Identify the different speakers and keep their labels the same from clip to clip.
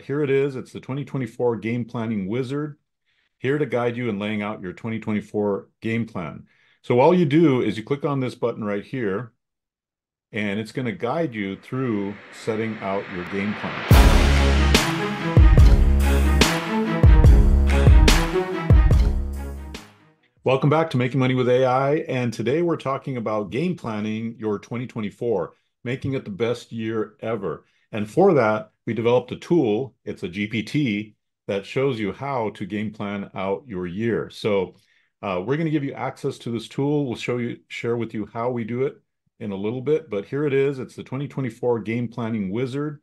Speaker 1: Here it is. It's the 2024 Game Planning Wizard, here to guide you in laying out your 2024 game plan. So all you do is you click on this button right here, and it's going to guide you through setting out your game plan. Welcome back to Making Money with AI, and today we're talking about game planning your 2024, making it the best year ever. And for that, we developed a tool, it's a GPT, that shows you how to game plan out your year. So we're going to give you access to this tool. We'll share with you how we do it in a little bit, but here it is. It's the 2024 Game Planning Wizard,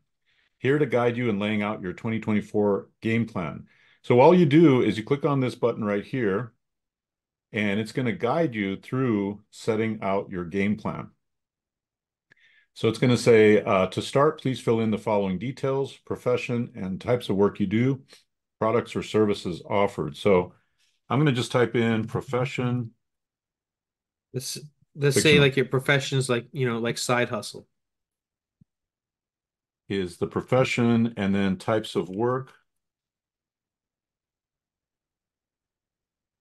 Speaker 1: here to guide you in laying out your 2024 game plan. So all you do is you click on this button right here, and it's going to guide you through setting out your game plan. So it's going to say, to start, please fill in the following details: profession and types of work you do, products or services offered. So I'm going to just type in profession.
Speaker 2: Let's say
Speaker 1: Fictional
Speaker 2: like your profession is like side hustle.
Speaker 1: is the profession, and then types of work.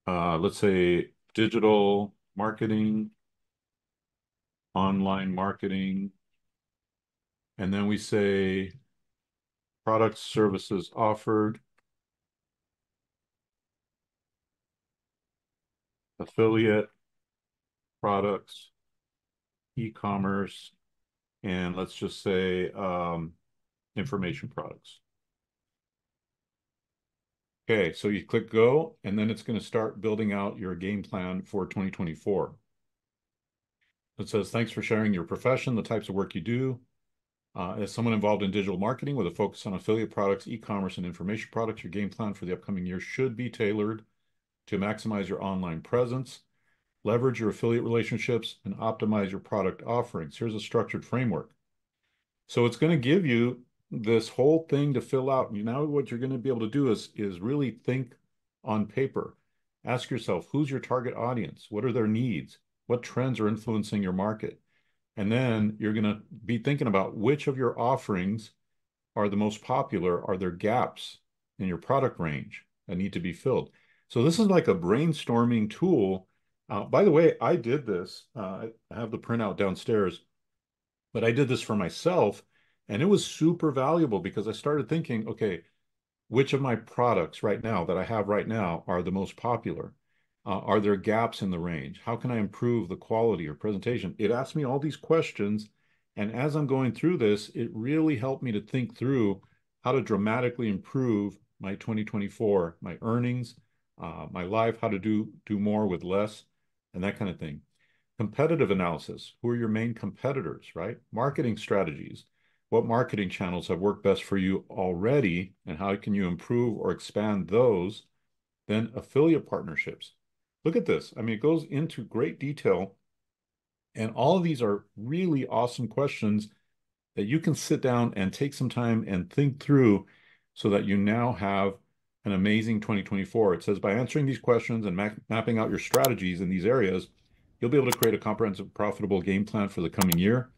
Speaker 1: Let's say digital marketing, online marketing, and then we say products, services offered, affiliate, products, e-commerce, and let's just say information products. Okay, so you click go, and then it's going to start building out your game plan for 2024. It says, thanks for sharing your profession, the types of work you do. As someone involved in digital marketing with a focus on affiliate products, e-commerce, and information products, your game plan for the upcoming year should be tailored to maximize your online presence, leverage your affiliate relationships, and optimize your product offerings. Here's a structured framework. So it's going to give you this whole thing to fill out. Now what you're going to be able to do is really think on paper. Ask yourself, who's your target audience? What are their needs? What trends are influencing your market? And then you're going to be thinking about which of your offerings are the most popular. Are there gaps in your product range that need to be filled? So this is like a brainstorming tool. By the way, I did this. I have the printout downstairs, but I did this for myself, and it was super valuable because I started thinking, okay, which of my products right now that I have right now are the most popular? Are there gaps in the range? How can I improve the quality or presentation? It asked me all these questions, and as I'm going through this, it really helped me to think through how to dramatically improve my 2024, my earnings, my life, how to do more with less, and that kind of thing. Competitive analysis. Who are your main competitors, right? Marketing strategies. What marketing channels have worked best for you already, and how can you improve or expand those? Then affiliate partnerships. Look at this. I mean, it goes into great detail, and all of these are really awesome questions that you can sit down and take some time and think through so that you now have an amazing 2024. It says by answering these questions and mapping out your strategies in these areas, you'll be able to create a comprehensive, profitable game plan for the coming year.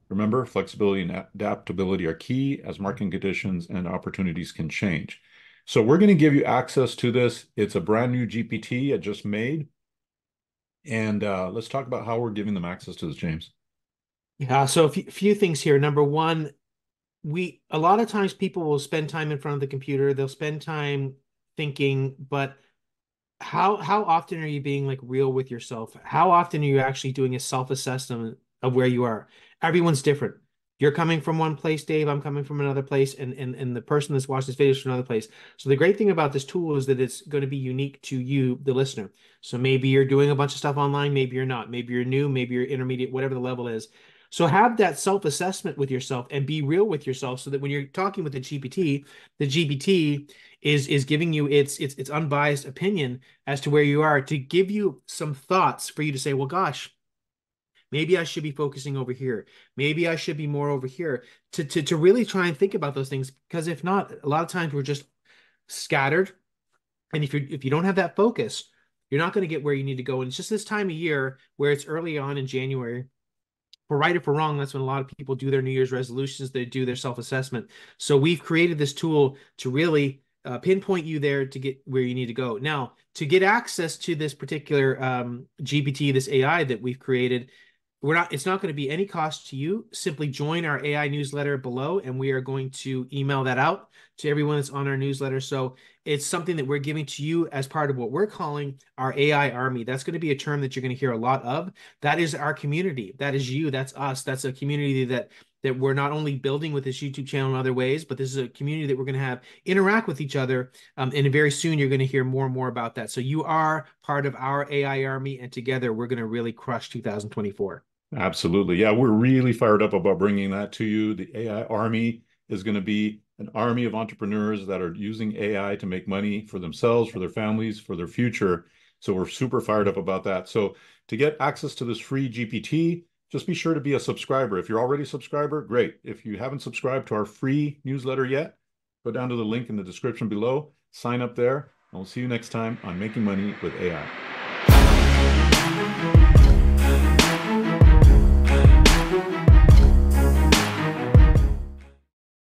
Speaker 1: Remember, flexibility and adaptability are key as marketing conditions and opportunities can change. So we're going to give you access to this. It's a brand new GPT I just made. And let's talk about how we're giving them access to this, James.
Speaker 2: Yeah, so a few things here. Number one, we a lot of times people will spend time in front of the computer, they'll spend time thinking, but how often are you being like real with yourself? How often are you actually doing a self-assessment of where you are? Everyone's different. You're coming from one place, Dave. I'm coming from another place, and the person that's watched this video is from another place. So the great thing about this tool is that it's going to be unique to you, the listener. So maybe you're doing a bunch of stuff online, maybe you're not. Maybe you're new, maybe you're intermediate, whatever the level is. So have that self-assessment with yourself and be real with yourself so that when you're talking with the GPT is giving you its unbiased opinion as to where you are to give you some thoughts for you to say, well, gosh, maybe I should be focusing over here. Maybe I should be more over here to really try and think about those things. Because if not, a lot of times we're just scattered. And if you don't have that focus, you're not going to get where you need to go. And it's just this time of year where it's early on in January for right or for wrong, that's when a lot of people do their New Year's resolutions, they do their self-assessment. So we've created this tool to really pinpoint you there to get where you need to go. Now, to get access to this particular GPT, this AI that we've created, it's not going to be any cost to you. Simply join our AI newsletter below, and we are going to email that out to everyone that's on our newsletter. So it's something that we're giving to you as part of what we're calling our AI army. That's going to be a term that you're going to hear a lot of. That is our community. That is you. That's us. That's a community that we're not only building with this YouTube channel in other ways, but this is a community that we're going to have interact with each other. And very soon you're going to hear more and more about that. So you are part of our AI army, and together we're going to really crush 2024.
Speaker 1: Absolutely. Yeah, we're really fired up about bringing that to you. The AI Army is going to be an army of entrepreneurs that are using AI to make money for themselves, for their families, for their future. So we're super fired up about that. So to get access to this free GPT, just be sure to be a subscriber. If you're already a subscriber, great. If you haven't subscribed to our free newsletter yet, go down to the link in the description below, sign up there, and we'll see you next time on Making Money with AI.